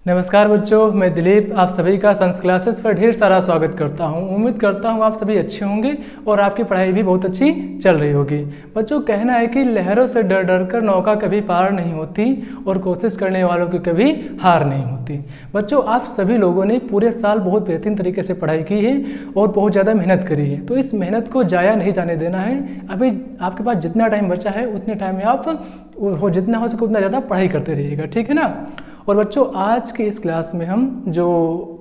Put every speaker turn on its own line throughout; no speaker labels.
नमस्कार बच्चों, मैं दिलीप आप सभी का साइंस क्लासेस पर ढेर सारा स्वागत करता हूं। उम्मीद करता हूं आप सभी अच्छे होंगे और आपकी पढ़ाई भी बहुत अच्छी चल रही होगी। बच्चों, कहना है कि लहरों से डर डर कर नौका कभी पार नहीं होती और कोशिश करने वालों की कभी हार नहीं होती। बच्चों, आप सभी लोगों ने पूरे साल बहुत बेहतरीन तरीके से पढ़ाई की है और बहुत ज़्यादा मेहनत करी है, तो इस मेहनत को ज़ाया नहीं जाने देना है। अभी आपके पास जितना टाइम बचा है उतने टाइम में आप जितना हो सके उतना ज़्यादा पढ़ाई करते रहिएगा, ठीक है ना। और बच्चों, आज के इस क्लास में हम जो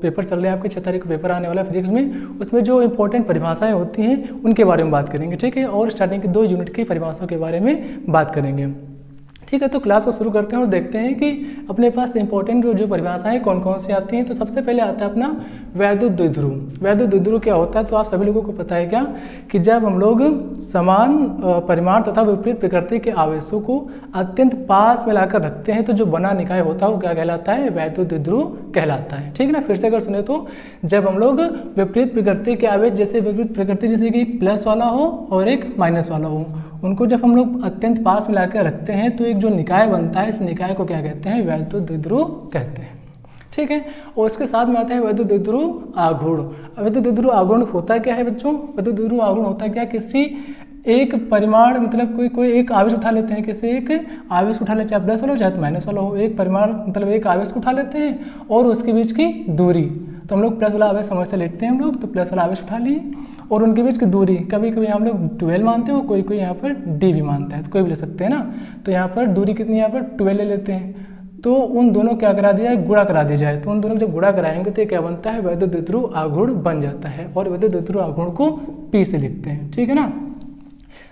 पेपर चल रहे हैं, आपके 6 तारीख को पेपर आने वाला है फिजिक्स में, उसमें जो इंपॉर्टेंट परिभाषाएं होती हैं उनके बारे में बात करेंगे, ठीक है। और स्टार्टिंग के 2 यूनिट की परिभाषाओं के बारे में बात करेंगे, ठीक है। तो क्लास को शुरू करते हैं और देखते हैं कि अपने पास इंपॉर्टेंट जो परिभाषाएं कौन कौन सी आती हैं। तो सबसे पहले आता है अपना वैद्युत द्विध्रुव। वैद्युत द्विध्रुव क्या होता है, तो आप सभी लोगों को पता है क्या कि जब हम लोग समान परिमाण तथा विपरीत प्रकृति के आवेशों को अत्यंत पास में लाकर रखते हैं तो जो बना निकाय होता है वो क्या कहलाता है, वैद्युत द्विध्रुव कहलाता है, ठीक है ना। फिर से अगर सुने तो जब हम लोग विपरीत प्रकृति के आवेश, जैसे विपरीत प्रकृति जैसे कि प्लस वाला हो और एक माइनस वाला हो, उनको जब हम लोग अत्यंत पास में लाकर रखते हैं तो एक जो निकाय बनता है, इस निकाय को क्या कहते हैं, वैद्युत द्विध्रुव कहते हैं, ठीक है। और इसके साथ में आता है वैद्युत द्विध्रुव आघूर्ण। वैद्युत द्विध्रुव आघूर्ण होता क्या है बच्चों, वैद्युत द्विध्रुव आघूर्ण होता क्या, किसी एक परिमाण मतलब कोई एक आवेश उठा लेते हैं, किसी एक आवेश उठा लेते हैं, चाहे प्लस वाला हो चाहे माइनस वाला हो, एक परिमाण मतलब एक आवेश को उठा लेते हैं और उसके बीच की दूरी, तो हम लोग प्लस वाला आवेश हमेशा लेते हैं हम लोग, तो प्लस वाला आवेश उठा लिए और उनके बीच की दूरी कभी कभी हम लोग 12 मानते हैं और कोई कोई यहाँ पर डी भी मानता है, तो कोई भी ले सकते हैं ना। तो यहाँ पर दूरी कितनी, यहाँ पर 12 ले लेते हैं, तो उन दोनों क्या करा दिया है, गुणा करा दिया जाए, तो उन दोनों जब गुणा कराएंगे तो ये क्या बनता है, वैद्युत द्विध्रुव आघूर्ण बन जाता है। और वैद्युत द्विध्रुव आघूर्ण को P से लिखते हैं, ठीक है ना।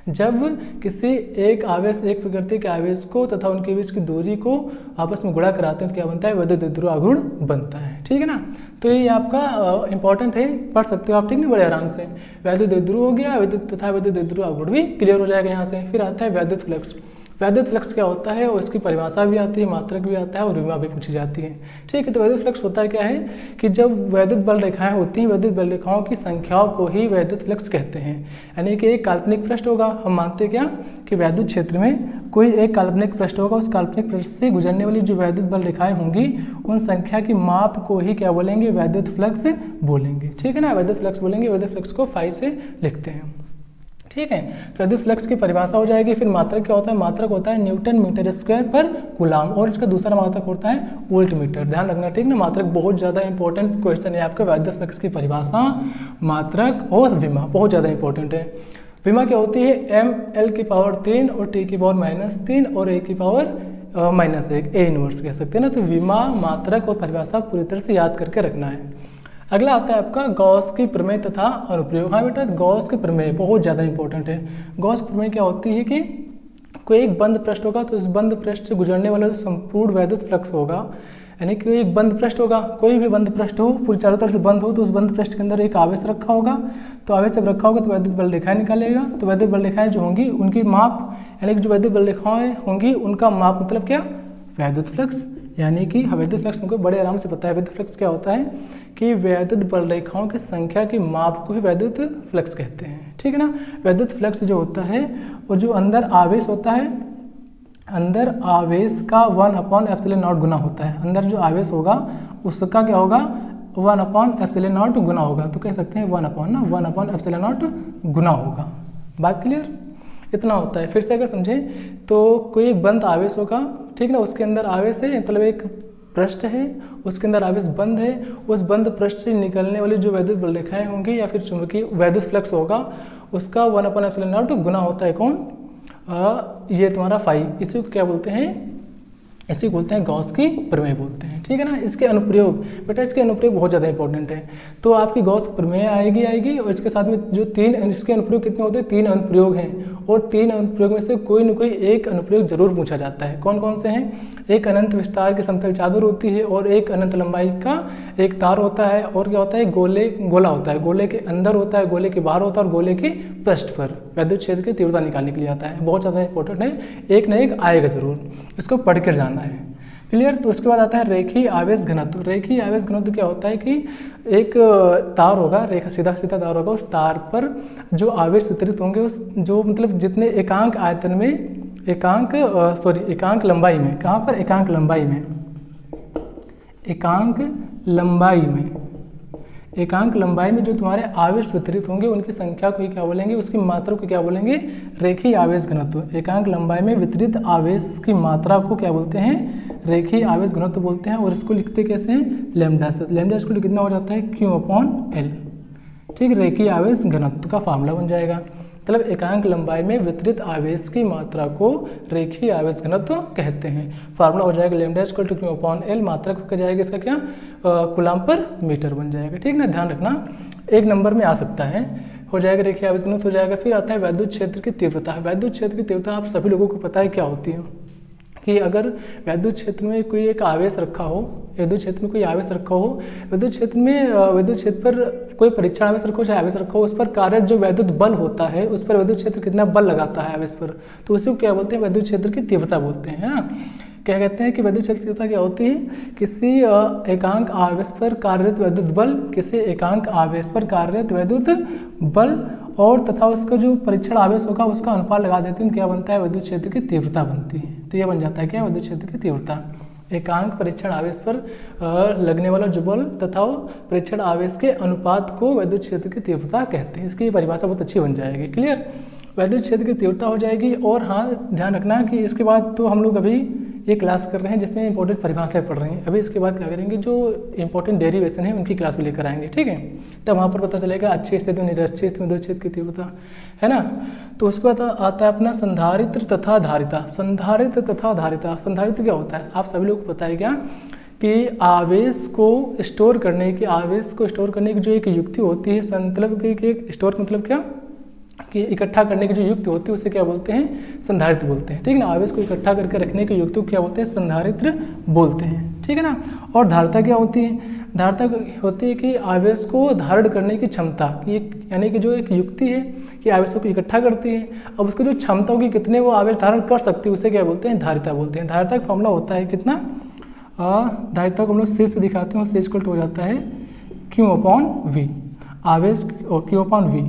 जब किसी एक आवेश, एक प्रकृति के आवेश को तथा उनके बीच की दूरी को आपस में गुणा कराते हैं तो क्या बनता है, वैद्युत द्विध्रुव आघूर्ण बनता है, ठीक है ना। तो ये आपका इंपॉर्टेंट है, पढ़ सकते हो आप, ठीक है, बड़े आराम से। वैद्युत द्विध्रुव हो गया, वैद्युत तथा वैद्युत द्विध्रुव आघूर्ण भी क्लियर हो जाएगा यहाँ से। फिर आता है वैद्युत फ्लक्स। वैद्युत फ्लक्स क्या होता है और इसकी परिभाषा भी आती है, मात्रक भी आता है और विमा भी पूछी जाती है, ठीक है। तो वैद्युत फ्लक्स होता है क्या है कि जब वैद्युत बल रेखाएं होती हैं, वैद्युत बल रेखाओं की संख्याओं को ही वैद्युत फ्लक्स कहते हैं। यानी कि एक काल्पनिक पृष्ठ होगा, हम मानते क्या कि वैद्युत क्षेत्र में कोई एक काल्पनिक पृष्ठ होगा, उस काल्पनिक पृष्ठ से गुजरने वाली जो वैद्युत बल रेखाएं होंगी उन संख्या की माप को ही क्या बोलेंगे, वैद्युत फ्लक्स बोलेंगे, ठीक है ना। वैद्युत फ्लक्स बोलेंगे, वैद्युत फ्लक्स को फाई से लिखते हैं, ठीक है। वैद्युत फ्लक्स की परिभाषा हो जाएगी। फिर मात्रक क्या होता है, मात्रक होता है न्यूटन मीटर स्क्वायर पर कूलाम, और इसका दूसरा मात्रक होता है वोल्ट मीटर। ध्यान रखना, ठीक ना। मात्रक बहुत ज़्यादा इंपॉर्टेंट क्वेश्चन है आपका, वैद्युत फ्लक्स की परिभाषा, मात्रक और विमा बहुत ज़्यादा इंपॉर्टेंट है। विमा क्या होती है, ml की पावर 3 और t की पावर -3 और a की पावर -1, a इनवर्स कह सकते हैं ना। तो विमा, मात्रक और परिभाषा पूरी तरह से याद करके रखना है। अगला आता है आपका गॉस की प्रमेय तथा अनुप्रयोग। हाँ बेटा, गॉस की प्रमेय बहुत ज़्यादा इंपॉर्टेंट है। गॉस की प्रमेय क्या होती है कि कोई एक बंद पृष्ठ होगा तो इस बंद पृष्ठ से गुजरने वाला जो संपूर्ण वैद्युत फ्लक्स होगा, यानी कि एक बंद पृष्ठ होगा, कोई भी बंद पृष्ठ हो, पूरी चारों तरफ से बंद हो, तो उस बंद पृष्ठ के अंदर एक आवेश रखा होगा, तो आवेश जब रखा होगा तो वैद्युत बल रेखाएं निकालेगा। तो वैद्युत बल रेखाएं जो होंगी उनकी माप, यानी कि जो वैद्युत बल रेखाएं होंगी उनका माप मतलब क्या, वैद्युत फ्लक्स। यानी कि वैद्युत फ्लक्स हमको बड़े आराम से पता है। वैद्युत फ्लक्स क्या होता है कि वैद्युत बल रेखाओं की संख्या की माप को ही वैद्युत फ्लक्स कहते हैं, ठीक है ना। वैद्युत फ्लक्स जो होता है वो जो अंदर आवेश होता है, अंदर आवेश का 1/ε0 गुना होता है। अंदर जो आवेश होगा उसका क्या होगा, 1/ε0 गुना होगा, तो कह सकते हैं 1/ε0 गुना होगा। बात क्लियर, इतना होता है। फिर से अगर समझें तो कोई एक बंद आवेश होगा, ठीक ना, उसके अंदर आवेश है, मतलब एक पृष्ठ है, उसके अंदर आवेश बंद है, उस बंद पृष्ठ से निकलने वाली जो वैद्युत बल रेखाएं होंगी या फिर चुंबकीय वैद्युत फ्लक्स होगा उसका 1/ε0 गुना होता है कौन, ये तुम्हारा फाई। इसी को क्या बोलते हैं, इसी को बोलते हैं गॉस की प्रमेय बोलते हैं, ठीक है ना। इसके अनुप्रयोग, बेटा इसके अनुप्रयोग बहुत ज़्यादा इंपॉर्टेंट है। तो आपकी गॉस प्रमेय आएगी और इसके साथ में जो 3 इसके अनुप्रयोग कितने होते हैं, 3 अनुप्रयोग हैं, और 3 अनुप्रयोग में से कोई न कोई एक अनुप्रयोग जरूर पूछा जाता है। कौन कौन से हैं, एक अनंत विस्तार की समतल चादर होती है, और एक अनंत लंबाई का एक तार होता है, और क्या होता है, गोला होता है, गोले के अंदर होता है, गोले के बाहर होता है, और गोले के पृष्ठ पर वैद्युत क्षेत्र की तीव्रता निकालने के लिए आता है। बहुत ज़्यादा इंपॉर्टेंट है, एक न एक आएगा जरूर, इसको पढ़ कर जाना है, क्लियर। तो उसके बाद आता है रेखीय आवेश घनत्व। रेखीय आवेश घनत्व क्या होता है कि एक तार होगा, रेखा सीधा सीधा तार होगा, उस तार पर जो आवेश वितरित होंगे, उस जो मतलब जितने एकांक आयतन में, एकांक लंबाई में, कहाँ पर, एकांक लंबाई में, एकांक लंबाई में जो तुम्हारे आवेश वितरित होंगे उनकी संख्या को ही क्या बोलेंगे, उसकी मात्रा को क्या बोलेंगे, रेखीय आवेश घनत्व। एकांक लंबाई में वितरित आवेश की मात्रा को क्या बोलते हैं, रेखीय आवेश घनत्व बोलते हैं। और इसको लिखते कैसे हैं, लैम्डा से। लैम्डा इसको कितना हो जाता है, Q/L। ठीक, रेखीय आवेश घनत्व का फार्मूला बन जाएगा। मतलब एकांक लंबाई में वितरित आवेश की मात्रा को रेखीय आवेश घनत्व कहते हैं। फार्मूला हो जाएगा लैम्डा इक्वल टू Q/L। मात्रा को क्या जाएगा, इसका क्या, कूलम पर मीटर बन जाएगा। ठीक ना, ध्यान रखना, एक नंबर में आ सकता है, हो जाएगा रेखीय आवेश घनत्व हो जाएगा। फिर आता है वैद्युत क्षेत्र की तीव्रता। वैद्युत क्षेत्र की तीव्रता आप सभी लोगों को पता है क्या होती है, कि अगर वैद्युत क्षेत्र में कोई एक आवेश रखा हो, विद्युत क्षेत्र में कोई आवेश रखा हो, विद्युत क्षेत्र पर कोई परीक्षण आवेश रखा हो चाहे आवेश रखा हो, उस पर कार्यरत जो वैद्युत बल होता है, उस पर वैद्युत क्षेत्र कितना बल लगाता है आवेश पर, तो उसी को क्या बोलते हैं, वैद्युत क्षेत्र की तीव्रता बोलते हैं। हाँ, क्या कहते हैं कि वैद्युत क्षेत्र की तीव्रता क्या होती है, किसी एकांक आवेश पर कार्यरत वैद्युत बल, किसी एकांक आवेश पर कार्यरत वैद्युत बल और तथा उसका जो परीक्षण आवेश होगा उसका अनुपात लगा देते हैं, क्या बनता है, वैद्युत क्षेत्र की तीव्रता बनती है। तो यह बन जाता है क्या, वैद्युत क्षेत्र की तीव्रता। एकांक परीक्षण आवेश पर लगने वाला जो बल तथा परीक्षण आवेश के अनुपात को वैद्युत क्षेत्र की तीव्रता कहते हैं। इसकी परिभाषा बहुत अच्छी बन जाएगी। क्लियर, वैद्युत क्षेत्र की तीव्रता हो जाएगी। और हाँ, ध्यान रखना कि इसके बाद तो हम लोग अभी एक क्लास कर रहे हैं जिसमें इंपॉर्टेंट परिभाषाएं पढ़ रहे हैं। अभी इसके बाद क्या करेंगे, जो इंपॉर्टेंट डेरिवेशन है उनकी क्लास भी लेकर आएंगे। ठीक है, तब वहाँ पर पता चलेगा अच्छी स्थिति में निरक्षीय स्थिति में वैद्युत क्षेत्र की तीव्रता, है ना। तो उसके बाद आता है अपना संधारित्र तथा धारिता। संधारित्र तथा धारिता, संधारित्र क्या होता है, आप सभी लोग को पता है क्या, कि आवेश को स्टोर करने की जो एक युक्ति होती है, मतलब कि स्टोर मतलब क्या, कि इकट्ठा करने की जो युक्ति होती है उसे क्या बोलते हैं, संधारित्र बोलते हैं। ठीक है ना, आवेश को इकट्ठा करके रखने की युक्ति को क्या बोलते हैं, संधारित्र बोलते हैं। ठीक है ना। और धारिता क्या होती है, धारिता होती है कि आवेश को धारण करने की क्षमता, यानी कि जो एक युक्ति है कि आवेशों को इकट्ठा करती है, अब उसकी जो क्षमता होगी कितने वो आवेश धारण कर सकती है उसे क्या बोलते हैं, धारिता बोलते हैं। धारिता का फॉर्मूला होता है कितना, धारिता को हम लोग C से दिखाते हैं, C इक्वल टू हो जाता है Q/V। आवेश Q/V,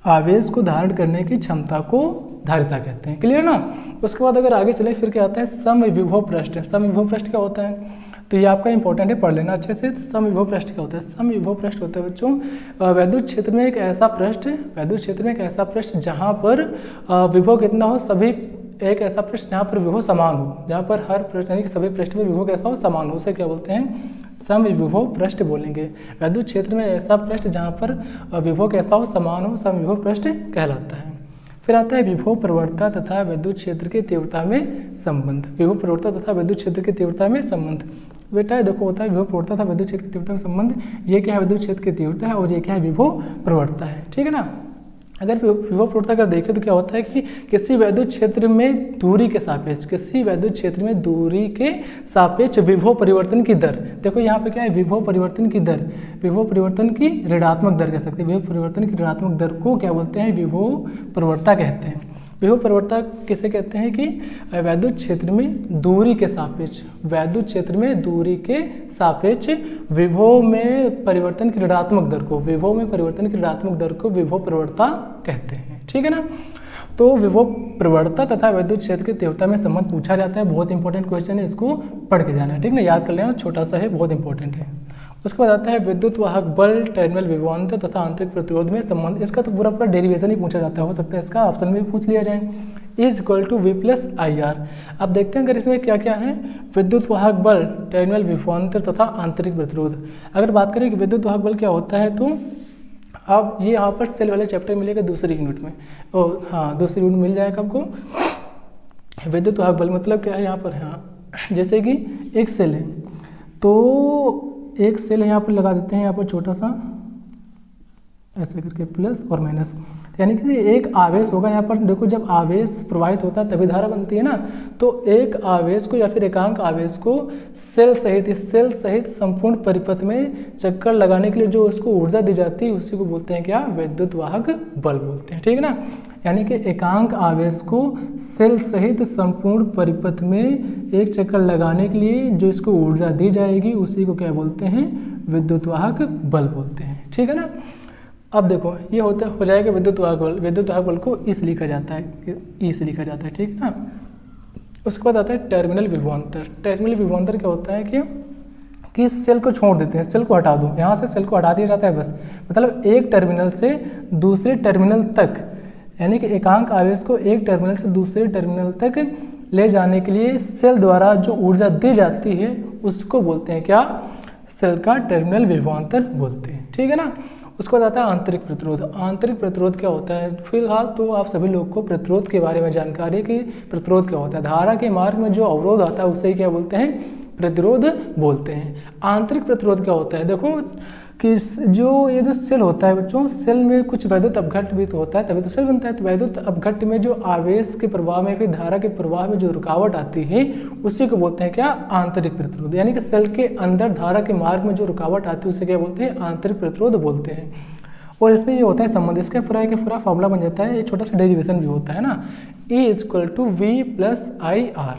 आवेश को धारण करने की क्षमता को धारिता कहते हैं। क्लियर ना। उसके बाद अगर आगे चले फिर क्या आता है, समविभव पृष्ठ। समविभव पृष्ठ क्या होता है, तो ये आपका इंपॉर्टेंट है, पढ़ लेना अच्छे से। समविभव पृष्ठ क्या होता है, समविभव पृष्ठ होता है बच्चों वैद्युत क्षेत्र में एक ऐसा पृष्ठ जहाँ पर विभव कितना हो, सभी एक ऐसा पृष्ठ जहाँ पर विभव समान हो, जहाँ पर हर पृष्ठ यानी कि सभी पृष्ठ में विभव कैसा हो, समान हो, उसे क्या बोलते हैं, समविभव पृष्ठ बोलेंगे। वैद्युत क्षेत्र में ऐसा पृष्ठ जहाँ पर विभव कैसा हो, समान हो, समविभव पृष्ठ कहलाता है। फिर आता है विभव प्रवणता तथा विद्युत क्षेत्र की तीव्रता में संबंध। विभव प्रवणता तथा विद्युत क्षेत्र की तीव्रता में संबंध, बेटा देखो होता है विभव प्रवणता तथा विद्युत क्षेत्र की तीव्रता में संबंध। ये क्या है, विद्युत क्षेत्र की तीव्रता है, और ये क्या है, विभव प्रवणता है। ठीक है ना। अगर विभव प्रवणता अगर देखें तो क्या होता है कि किसी वैद्युत क्षेत्र में दूरी के सापेक्ष विभव परिवर्तन की दर, देखो यहाँ पे क्या है, विभव परिवर्तन की ऋणात्मक दर कह सकते हैं। विभव परिवर्तन की ऋणात्मक दर को क्या बोलते हैं, विभव प्रवणता कहते हैं। विभव प्रवणता किसे कहते हैं कि वैद्युत क्षेत्र में दूरी के सापेक्ष विभव में परिवर्तन की ऋणात्मक दर को विभव प्रवणता कहते हैं। ठीक है ना। तो विभव प्रवणता तथा विद्युत क्षेत्र की तीव्रता में संबंध पूछा जाता है, बहुत इंपॉर्टेंट क्वेश्चन है, इसको पढ़ के जाना है। ठीक है, याद कर लेना, छोटा सा है, बहुत इंपॉर्टेंट है। उसके बाद आता है विद्युत वाहक बल, टर्मिनल विभवांतर तथा आंतरिक प्रतिरोध में संबंध। इसका तो पूरा डेरिवेशन ही पूछा जाता है, हो सकता है इसका ऑप्शन में भी पूछ लिया जाए। Is equal to V+IR। अब देखते हैं अगर इसमें क्या क्या है, विद्युत वाहक बल, टर्मिनल विभवांतर तथा आंतरिक प्रतिरोध। अगर बात करें कि विद्युत वाहक बल क्या होता है, तो अब ये यहाँ पर सेल वाले चैप्टर मिलेगा दूसरी यूनिट में, और हाँ दूसरी यूनिट मिल जाएगा आपको। विद्युत वाहक बल मतलब क्या है यहाँ पर, हाँ जैसे कि एक सेल है, तो एक सेल यहाँ पर लगा देते हैं, यहाँ पर छोटा सा ऐसे करके प्लस और माइनस, यानी कि एक आवेश होगा यहाँ पर। देखो जब आवेश प्रवाहित होता है तभी धारा बनती है ना, तो एक आवेश को या फिर एकांक आवेश को सेल सहित संपूर्ण परिपथ में चक्कर लगाने के लिए जो उसको ऊर्जा दी जाती है उसी को बोलते हैं क्या, विद्युत वाहक बल बोलते हैं। ठीक है ना। यानी कि एकांक आवेश को सेल सहित संपूर्ण परिपथ में एक चक्कर लगाने के लिए जो इसको ऊर्जा दी जाएगी उसी को क्या बोलते हैं, विद्युत वाहक बल बोलते हैं। ठीक है ना। अब देखो ये हो जाएगा विद्युत वाहक बल। विद्युत वाहक बल को ई से लिखा जाता है, ठीक है ना। उसके बाद आता है टर्मिनल विभवांतर। टर्मिनल विभवांतर क्या होता है कि सेल को छोड़ देते हैं, सेल को हटा दो, यहाँ से सेल को हटा दिया जाता है बस, मतलब एक टर्मिनल से दूसरे टर्मिनल तक, यानी कि एकांक आवेश को एक टर्मिनल से दूसरे टर्मिनल तक ले जाने के लिए सेल द्वारा जो ऊर्जा दी जाती है उसको बोलते हैं क्या, सेल का टर्मिनल विभवांतर बोलते हैं, ठीक है ना। उसके बाद आता है आंतरिक प्रतिरोध। आंतरिक प्रतिरोध क्या होता है, फिलहाल तो आप सभी लोग को प्रतिरोध के बारे में जानकारी है कि प्रतिरोध क्या होता है। धारा के मार्ग में जो अवरोध आता है उसे क्या बोलते हैं, प्रतिरोध बोलते हैं। आंतरिक प्रतिरोध क्या होता है, देखो कि ये जो सेल होता है बच्चों, सेल में कुछ वैद्युत अपघट्ट भी तो होता है तभी तो सेल बनता है। तो वैद्युत अपघट्ट में जो आवेश के प्रवाह में फिर धारा के प्रवाह में जो रुकावट आती है उसी को बोलते हैं क्या, आंतरिक प्रतिरोध। यानी कि सेल के अंदर धारा के मार्ग में जो रुकावट आती है उसे क्या बोलते हैं, आंतरिक प्रतिरोध बोलते हैं। और इसमें ये होता है संबंध, इसका पूरा फॉर्मूला बन जाता है, एक छोटा सा डेरिवेशन भी होता है ना, E=V+IR,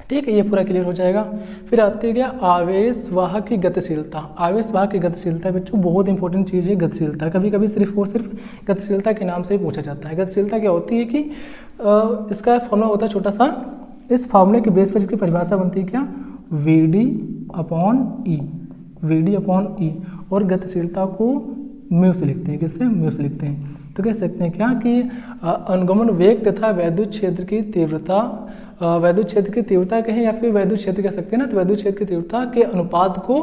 ठीक है, ये पूरा क्लियर हो जाएगा। फिर आती है क्या, आवेश वाहक की गतिशीलता। आवेश वाहक की गतिशीलता बच्चों बहुत इंपॉर्टेंट चीज़ है गतिशीलता। कभी कभी सिर्फ गतिशीलता के नाम से ही पूछा जाता है। गतिशीलता क्या होती है कि इसका फॉर्मूला होता है छोटा सा, इस फॉर्मूले के बेस पर इसकी परिभाषा बनती है क्या, VD/E, VD/E, और गतिशीलता को म्यू से लिखते हैं, किससे, म्यू से लिखते हैं। तो कह सकते हैं क्या कि अनुगमन वेग तथा वैद्युत क्षेत्र की तीव्रता, वैद्युत क्षेत्र की तीव्रता कहें या फिर वैद्युत क्षेत्र कह सकते हैं ना, तो वैद्युत क्षेत्र की तीव्रता के अनुपात को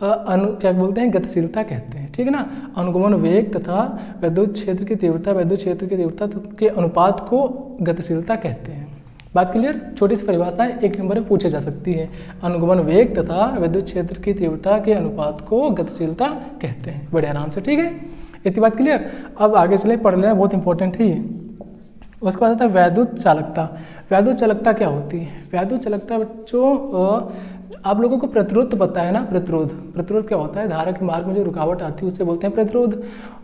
क्या बोलते हैं, गतिशीलता कहते हैं, ठीक है ना। अनुगमन वेग तथा वैद्युत क्षेत्र की तीव्रता, वैद्युत क्षेत्र की तीव्रता के अनुपात को गतिशीलता कहते हैं। बात क्लियर, छोटी सी परिभाषा है, एक नंबर में पूछे जा सकती है। अनुगमन वेग तथा वैद्युत क्षेत्र की तीव्रता के अनुपात को गतिशीलता कहते हैं, बड़े आराम से, ठीक है, इतनी बात क्लियर। अब आगे चले, पढ़ लेना, बहुत इंपॉर्टेंट है ये। उसके बाद आता है वैद्युत चालकता। वैद्युत चालकता क्या होती है, वैद्युत चालकता बच्चों आप लोगों को प्रतिरोध तो पता है ना, प्रतिरोध क्या होता है, धारा के मार्ग में जो रुकावट आती है उसे बोलते हैं प्रतिरोध।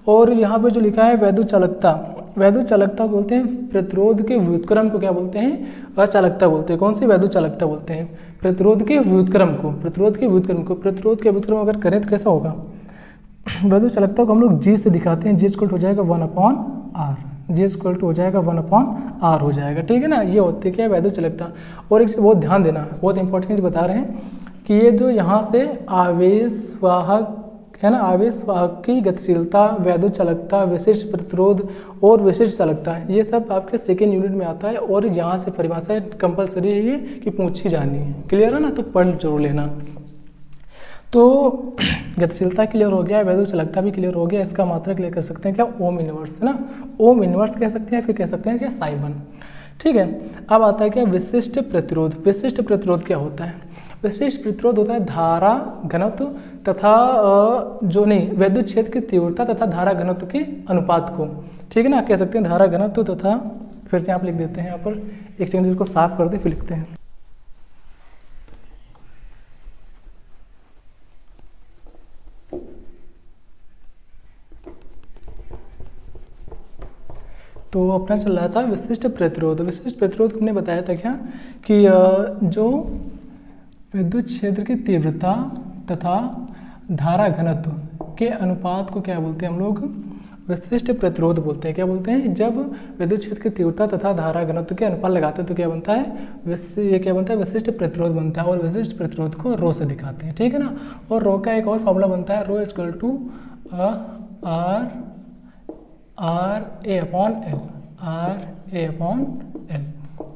और यहाँ पे जो लिखा है वैद्युत चालकता, वैद्युत चालकता बोलते हैं प्रतिरोध के व्युत्क्रम को क्या बोलते हैं, अचालकता बोलते हैं। कौन सी वैद्युत चालकता बोलते हैं, प्रतिरोध के व्युत्क्रम को, प्रतिरोध के व्युत्क्रम को। प्रतिरोध के व्युत्क्रम अगर करें तो कैसा होगा, वैद्युत चालकता को हम लोग G से दिखाते हैं, G हो जाएगा 1/R, G हो जाएगा 1/R हो जाएगा, ठीक है ना। ये होती है क्या, वैद्युत चालकता। और एक चीज़ बहुत ध्यान देना, बहुत इंपॉर्टेंट चीज़ बता रहे हैं कि ये जो यहाँ से आवेश वाहक है ना, आवेश वाहक की गतिशीलता, वैद्युत चालकता, विशिष्ट प्रतिरोध और विशिष्ट चालकता, ये सब आपके सेकेंड यूनिट में आता है। और यहाँ से परिभाषा कंपलसरी है ये कि पूछी जानी है, क्लियर है ना, तो पढ़ जरूर लेना। तो गतिशीलता क्लियर हो गया, वैद्युत चालकता भी क्लियर हो गया। इसका मात्रा क्लियर कर सकते हैं क्या, ओम इनवर्स, है ना, ओम इनवर्स कह सकते हैं, फिर कह सकते हैं क्या, साइबन, ठीक है। अब आता है क्या, विशिष्ट प्रतिरोध। विशिष्ट प्रतिरोध क्या होता है, विशिष्ट प्रतिरोध होता है धारा घनत्व तथा वैद्युत क्षेत्र की तीव्रता तथा धारा घनत्व के अनुपात को, ठीक है ना, कह सकते हैं धारा घनत्व तथा, फिर से आप लिख देते हैं यहाँ पर, एक सेकंड इसको साफ कर दे फिर लिखते हैं। तो अपना चल रहा था विशिष्ट प्रतिरोध। विशिष्ट प्रतिरोध को हमने बताया था क्या कि जो विद्युत क्षेत्र की तीव्रता तथा धारा घनत्व के अनुपात को क्या बोलते हैं हम लोग, विशिष्ट प्रतिरोध बोलते हैं। क्या बोलते हैं, जब विद्युत क्षेत्र की तीव्रता तथा धारा घनत्व के अनुपात लगाते हैं तो क्या बनता है, ये क्या बनता है, विशिष्ट प्रतिरोध बनता है। और विशिष्ट प्रतिरोध को रो से दिखाते हैं, ठीक है ना। और रो का एक और फॉर्मूला बनता है, रो इक्वल टू RA/L,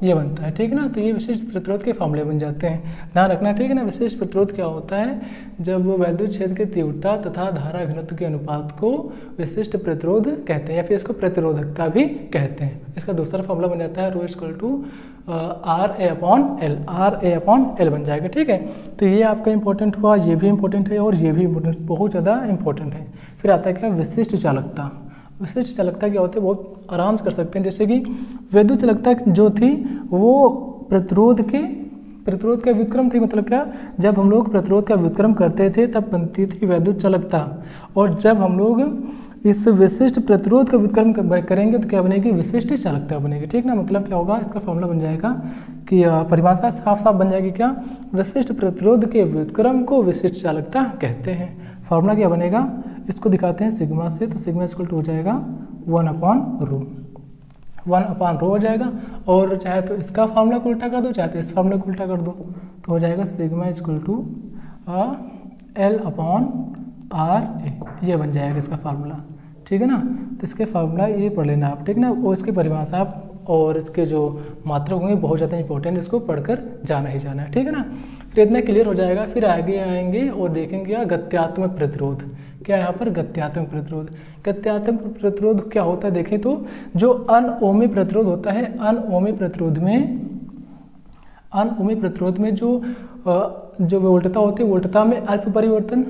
ये बनता है, ठीक है ना। तो ये विशिष्ट प्रतिरोध के फॉर्मूले बन जाते हैं, ध्यान रखना, ठीक है ना। विशिष्ट प्रतिरोध क्या होता है, जब वैद्युत क्षेत्र की तीव्रता तथा धारा घनत्व के अनुपात को विशिष्ट प्रतिरोध कहते हैं, या फिर इसको प्रतिरोधकता भी कहते हैं। इसका दूसरा फॉर्मूला बन जाता है, रो इक्वल टू RA/L बन जाएगा, ठीक है। तो ये आपका इंपॉर्टेंट हुआ, ये भी इंपॉर्टेंट है और ये भी इंपॉर्टेंट, बहुत ज़्यादा इंपॉर्टेंट है। फिर आता है क्या, विशिष्ट चालकता। विशिष्ट चालकता क्या होती है, बहुत आराम से कर सकते हैं। जैसे कि वैद्युत चालकता जो थी वो प्रतिरोध के व्युत्क्रम थी, मतलब क्या, जब हम लोग प्रतिरोध का व्युत्क्रम करते थे तब बनती थी वैद्युत चालकता। और जब हम लोग इस विशिष्ट प्रतिरोध का व्युत्क्रम करेंगे तो क्या बनेगी, विशिष्ट चालकता बनेगी, ठीक ना। मतलब क्या होगा, इसका फॉर्मूला बन जाएगा कि परिभाषा साफ साफ बन जाएगी क्या, विशिष्ट प्रतिरोध के व्युत्क्रम को विशिष्ट चालकता कहते हैं। फॉर्मूला क्या बनेगा, इसको दिखाते हैं सिग्मा से, तो सिग्मा इक्वल टू हो जाएगा 1/ρ, 1/रो हो जाएगा। और चाहे तो इसका फार्मूला को उल्टा कर दो, चाहे तो इस फार्मूला को उल्टा कर दो, तो हो जाएगा सिग्मा इक्वल टू L/RA, ये बन जाएगा इसका फार्मूला। ठीक है ना, तो इसके फार्मूला ये पढ़ लेना आप, ठीक ना, और इसकी परिभाषा आप और इसके जो मात्रक होंगे बहुत ज़्यादा इंपॉर्टेंट, इसको पढ़कर जाना ही जाना है। ठीक है ना, फिर इतना क्लियर हो जाएगा। फिर आगे आएंगे और देखेंगे गत्यात्मक प्रतिरोध। क्या है यहाँ पर? गत्यात्मक प्रतिरोध। गत्यात्मक प्रतिरोध क्या होता है देखें तो, जो अनओमी प्रतिरोध होता है, अनओमी प्रतिरोध में जो वोल्टता होती है, वोल्टता में अल्प परिवर्तन,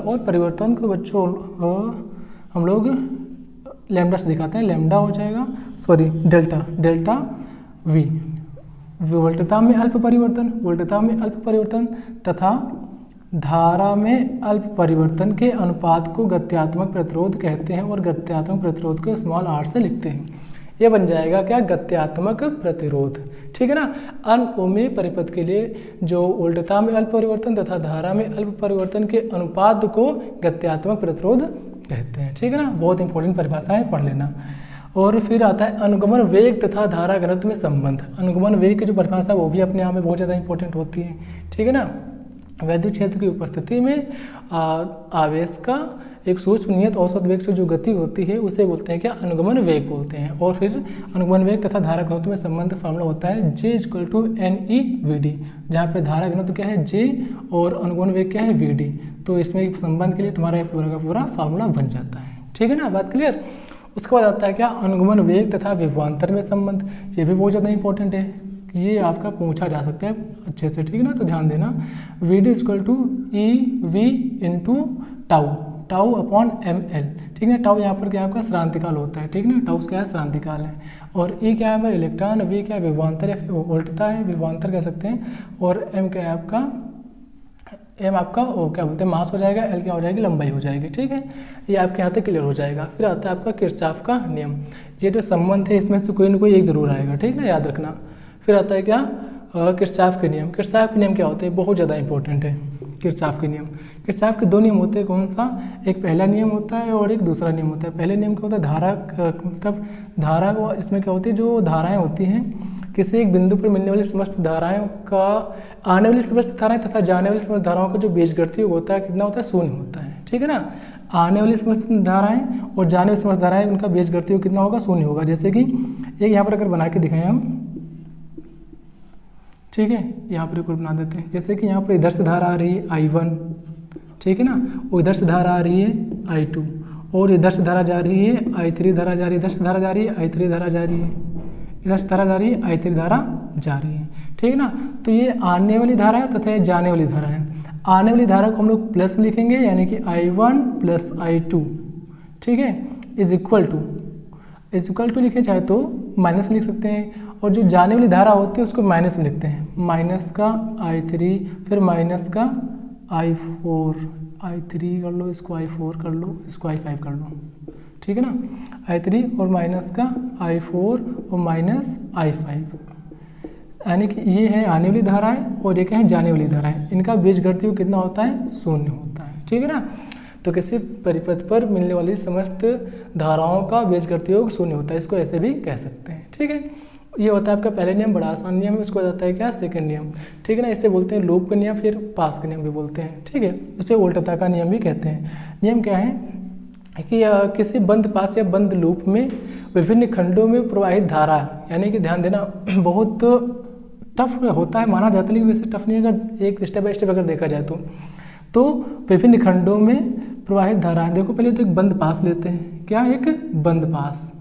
और परिवर्तन को बच्चों हम लोग लैम्डा से दिखाते हैं, लैम्डा हो जाएगा, सॉरी डेल्टा वी। वोल्टता में अल्प परिवर्तन तथा धारा में अल्प परिवर्तन के अनुपात को गत्यात्मक प्रतिरोध कहते हैं, और गत्यात्मक प्रतिरोध को स्मॉल r से लिखते हैं। ये बन जाएगा क्या? गत्यात्मक प्रतिरोध। ठीक है ना, अनओमी परिपथ के लिए जो वोल्टता में अल्प परिवर्तन तथा धारा में अल्प परिवर्तन के अनुपात को गत्यात्मक प्रतिरोध कहते हैं। ठीक है ना, बहुत इंपॉर्टेंट परिभाषा है, पढ़ लेना। और फिर आता है अनुगमन वेग तथा धारा घनत्व में संबंध। अनुगमन वेग की जो परिभाषा वो भी अपने आप में बहुत ज़्यादा इंपॉर्टेंट होती है। ठीक है ना, वैद्युत क्षेत्र की उपस्थिति में आवेश का एक सूक्ष्म नियत औसत वेग से जो गति होती है उसे बोलते हैं क्या? अनुगमन वेग बोलते हैं। और फिर अनुगमन वेग तथा धारा घनत्व में संबंध फार्मूला होता है J = NE/VD, जहाँ पे धारा घनत्व क्या है? J और अनुगमन वेग क्या है? VD। तो इसमें संबंध के लिए तुम्हारा पूरा का पूरा फार्मूला बन जाता है। ठीक है ना, बात क्लियर। उसके बाद आता है क्या? अनुगमन वेग तथा विभवांतर में संबंध। ये भी बहुत ज़्यादा इंपॉर्टेंट है, ये आपका पूछा जा सकता है अच्छे से। ठीक है ना, तो ध्यान देना। VD = EV × τ/ml। ठीक है, टाउ यहाँ पर क्या आपका श्रांतिकाल होता है। ठीक है ना, टाउ क्या है? श्रांतिकाल है। और E क्या है हमारे? इलेक्ट्रॉन। V क्या है? विभवांतर या फिर वोल्टता है, विभवांतर कह सकते हैं। और M क्या है आपका? M आपका वो क्या बोलते हैं? मास हो जाएगा। L क्या हो जाएगी? लंबाई हो जाएगी। ठीक है, ये आपके यहाँ तक क्लियर हो जाएगा। फिर आता है आपका किरचॉफ का नियम। ये जो संबंध है इसमें से कोई ना कोई एक जरूर आएगा। ठीक है, याद रखना। फिर आता है क्या? किरचॉफ के नियम। किरचॉफ के नियम क्या होते हैं? बहुत ज़्यादा इंपॉर्टेंट है किरचॉफ के नियम। किरचॉफ के दो नियम होते हैं, कौन सा? एक पहला नियम होता है और एक दूसरा नियम होता है। पहले नियम क्या होता है? धारा, मतलब धारा को इसमें क्या होती है? जो धाराएं होती हैं किसी एक बिंदु पर मिलने वाली समस्त धाराएं का, आने वाली समस्त धाराएं तथा जाने वाली समस्त धाराओं का जो बीजगणितीय होता है कितना होता है? 0 होता है। ठीक है ना, आने वाली समस्त धाराएं और जाने वाली समस्त धाराएं उनका बीजगणितीय कितना होगा? 0 होगा। जैसे कि एक यहाँ पर अगर बना के दिखाएं हम, ठीक है, यहाँ पर एक और बना देते हैं। जैसे कि यहाँ पर इधर से धारा आ रही है I1, ठीक है ना, और इधर से धारा आ रही है I2, और इधर से धारा जा रही है I3 धारा जा रही है, इधर से धारा जा रही है I3 धारा जा रही है, इधर से धारा जा रही है I3 धारा जा रही है। ठीक है ना, तो ये आने वाली धारा है तथा ये जाने वाली धारा है। आने वाली धारा को हम लोग प्लस में लिखेंगे, यानी कि I1 + I2, ठीक है, इज इक्वल टू लिखें, चाहे तो माइनस में लिख सकते हैं। और जो जाने वाली धारा होती है उसको माइनस में लिखते हैं, माइनस का I3, फिर माइनस का I4, I3 कर लो, इसको I4 कर लो, इसको I5 कर लो। ठीक है ना, I3 और माइनस का I4 और माइनस I5, यानी कि ये है आने वाली धाराएं और ये क्या है? जाने वाली धाराएं। इनका बीजगणितीय कितना होता है? 0 होता है। ठीक है ना, तो किसी परिपथ पर मिलने वाली समस्त धाराओं का बीजगणितीय 0 होता है, इसको ऐसे भी कह सकते हैं। ठीक है, ये होता है आपका पहले नियम, बड़ा आसान नियम है। उसको जाता है क्या? सेकंड नियम। ठीक है ना, इसे बोलते हैं लूप का नियम, फिर पास का नियम भी बोलते हैं। ठीक है, इसे वोल्टता का नियम भी कहते हैं। नियम क्या है कि किसी बंद पास या बंद लूप में विभिन्न खंडों में प्रवाहित धारा, यानी कि ध्यान देना बहुत टफ होता है माना जाता है, लेकिन वैसे टफ नहीं, अगर एक स्टेप बाय स्टेप अगर देखा जाए तो विभिन्न खंडों में प्रवाहित धारा। देखो पहले तो एक बंद पास लेते हैं, क्या? एक बंद पास।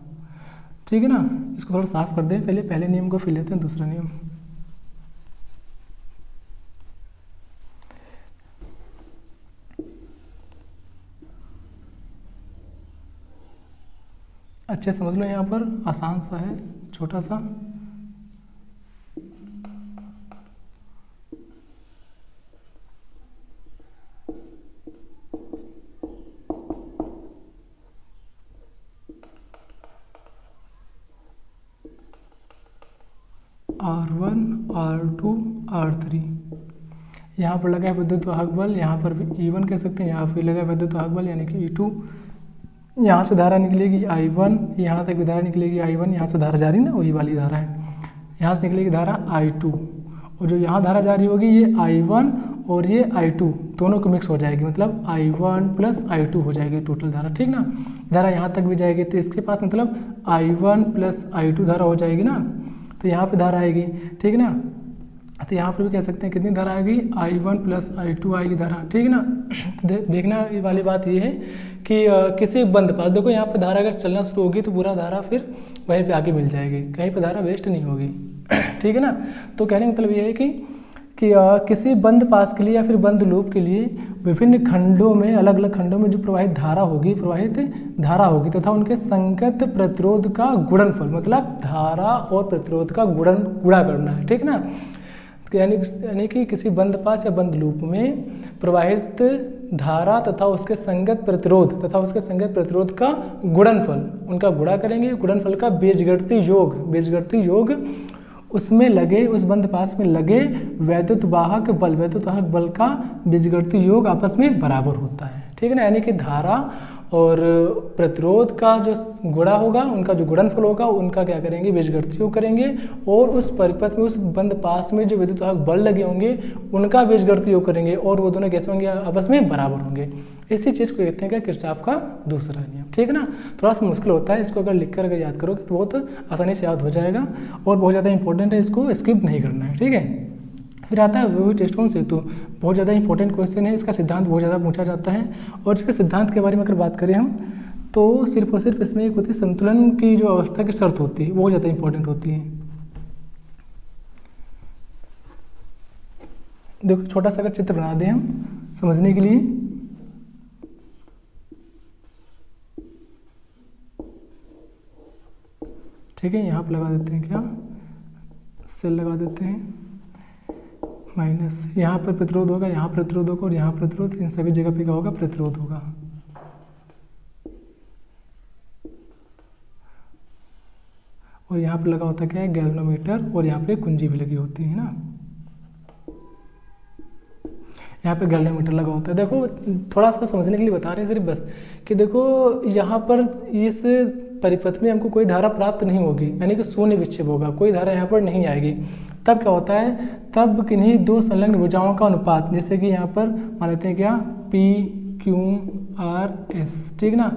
ठीक है ना, इसको थोड़ा साफ कर दें पहले नियम को, फिर लेते हैं दूसरा नियम। अच्छे समझ लो, यहाँ पर आसान सा है, छोटा सा। R1, R2, R3, यहाँ पर लगा है विद्युत वाहक बल, यहाँ पर भी E1 कह सकते हैं, यहाँ पर लगा है विद्युत वाहक बल, यानी कि E2, यहाँ से धारा निकलेगी I1, यहाँ तक भी धारा निकलेगी I1, यहाँ से धारा जा रही ना वही वाली धारा है, यहाँ से निकलेगी धारा I2, और जो यहाँ धारा जा रही होगी ये I1 और ये I2 दोनों को मिक्स हो जाएगी, मतलब I1 प्लस I2 हो जाएगी टोटल धारा, ठीक ना। धारा यहाँ तक भी जाएगी तो इसके पास मतलब I1 प्लस I2 धारा हो जाएगी ना, तो यहाँ पे धारा आएगी, ठीक ना। तो यहाँ पर भी कह सकते हैं कितनी धारा आएगी, I1 प्लस I2 आएगी धारा, ठीक ना। देखना वाली बात ये है कि किसी बंद पास, देखो यहाँ पे धारा अगर चलना शुरू होगी तो पूरा धारा फिर वहीं पे आगे मिल जाएगी, कहीं पे धारा वेस्ट नहीं होगी, ठीक है ना। तो कहने का मतलब ये है कि किसी बंद पास के लिए या फिर बंद लूप के लिए विभिन्न खंडों में, अलग अलग खंडों में जो प्रवाहित धारा होगी तथा उनके संगत प्रतिरोध का गुणनफल, मतलब धारा और प्रतिरोध का गुणा करना है, ठीक ना। यानी कि किसी बंद पास या बंद लूप में प्रवाहित धारा तथा उसके संगत प्रतिरोध का गुणनफल, उनका गुणा करेंगे, गुणनफल का बीजगणितीय योग उसमें लगे, उस बंद पास में लगे वैद्युत वाहक बल का बीजगणितीय योग आपस में बराबर होता है, ठीक है ना। यानी कि धारा और प्रतिरोध का जो गुणा होगा, उनका जो गुणनफल होगा, उनका क्या करेंगे, बीजगणितीय योग करेंगे, और उस परिपथ में, उस बंद पास में जो विद्युत वाहक बल लगे होंगे उनका बीजगणितीय योग करेंगे, और वो दोनों कैसे होंगे, आपस में बराबर होंगे। इसी चीज़ को कहते हैं क्या, किरचॉफ का दूसरा नियम, ठीक है ना। थोड़ा सा मुश्किल होता है, इसको अगर लिखकर अगर याद करोगे तो बहुत आसानी से याद हो जाएगा, और बहुत ज़्यादा इंपॉर्टेंट है, इसको स्किप नहीं करना है, ठीक है। फिर आता है विभव टेस्टोन सेतु, बहुत ज़्यादा इंपॉर्टेंट क्वेश्चन है, इसका सिद्धांत बहुत ज़्यादा पूछा जाता है, और इसके सिद्धांत के बारे में अगर बात करें हम तो सिर्फ और सिर्फ इसमें एक होती है संतुलन की जो अवस्था की शर्त होती है, वो ज़्यादा इंपॉर्टेंट होती है। देखो छोटा सा अगर चित्र बना दें हम समझने के लिए, ठीक है, यहाँ पर लगा देते हैं, क्या सेल लगा देते हैं, माइनस, यहाँ पर प्रतिरोध होगा, यहाँ प्रतिरोध होगा, और यहाँ प्रतिरोध, इन सभी जगह पे क्या होगा, प्रतिरोध होगा। और यहाँ पे लगा होता क्या है, गैल्वेनोमीटर, और यहाँ पे कुंजी भी लगी होती है ना, यहाँ पे गैल्वेनोमीटर लगा होता है। देखो थोड़ा सा समझने के लिए बता रहे हैं सिर्फ बस, कि देखो यहाँ पर इस परिपथ में हमको कोई धारा प्राप्त नहीं होगी, यानी कि शून्य विक्षेप होगा, कोई धारा यहाँ पर नहीं आएगी। तब क्या होता है, तब किन्हीं दो संलग्न भुजाओं का अनुपात, जैसे कि यहाँ पर मान लेते हैं क्या, PQRS, ठीक ना।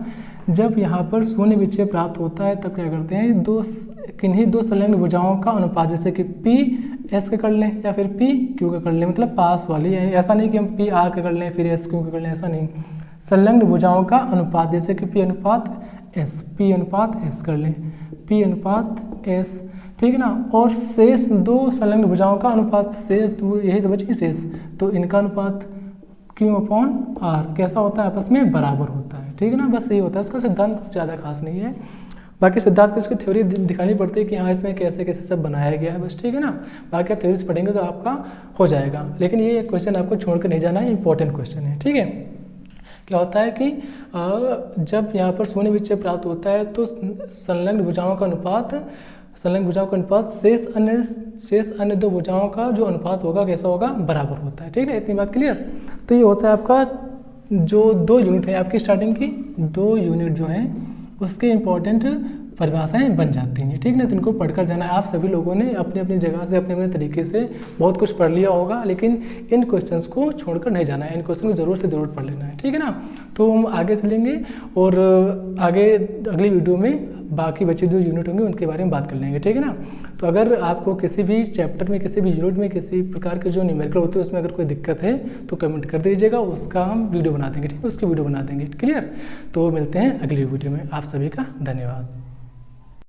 जब यहाँ पर शून्य विक्षेप प्राप्त होता है तब क्या करते हैं, किन्हीं दो संलग्न भुजाओं का अनुपात, जैसे कि PS का कर लें या फिर PQ का कर लें, मतलब पास वाली, ऐसा नहीं कि हम PR का कर लें फिर SQ का कर लें, ऐसा नहीं। संलग्न भुजाओं का अनुपात, जैसे कि P अनुपात S कर लें, P अनुपात S, ठीक है ना। और शेष दो संलग्न भुजाओं का अनुपात, शेष यही तो बची शेष, तो इनका अनुपात Q/R कैसा होता है, आपस में बराबर होता है, ठीक है ना। बस यही होता है, उसका सिद्धांत ज़्यादा खास नहीं है, बाकी सिद्धांत की इसकी थ्योरी दिखानी पड़ती है कि हाँ इसमें कैसे कैसे सब बनाया गया है, बस, ठीक है ना। बाकी आप थ्योरीज पढ़ेंगे तो आपका हो जाएगा, लेकिन ये क्वेश्चन आपको छोड़कर नहीं जाना है, इंपॉर्टेंट क्वेश्चन है, ठीक है। क्या होता है कि जब यहाँ पर शून्य विक्षेप प्राप्त होता है तो संलग्न भुजाओं का अनुपात शेष अन्य दो भुजाओं का जो अनुपात होगा कैसा होगा, बराबर होता है, ठीक है। इतनी बात क्लियर। तो ये होता है आपका जो 2 यूनिट है आपकी स्टार्टिंग की, 2 यूनिट जो है उसके इंपॉर्टेंट परिभाषाएं बन जाती हैं, ठीक ना। तो इनको पढ़कर जाना है। आप सभी लोगों ने अपने अपनी जगह से अपने अपने तरीके से बहुत कुछ पढ़ लिया होगा, लेकिन इन क्वेश्चंस को छोड़कर नहीं जाना है, इन क्वेश्चन को ज़रूर से ज़रूर पढ़ लेना है, ठीक है ना। तो हम आगे चलेंगे और आगे अगली वीडियो में बाकी बचे जो यूनिट होंगे उनके बारे में बात कर लेंगे, ठीक है ना। तो अगर आपको किसी भी चैप्टर में, किसी भी यूनिट में, किसी प्रकार के जो न्यूमेरिकल होते हैं उसमें अगर कोई दिक्कत है तो कमेंट कर दीजिएगा, उसका हम वीडियो बना देंगे, ठीक है, उसकी वीडियो बना देंगे, क्लियर। तो मिलते हैं अगली वीडियो में, आप सभी का धन्यवाद।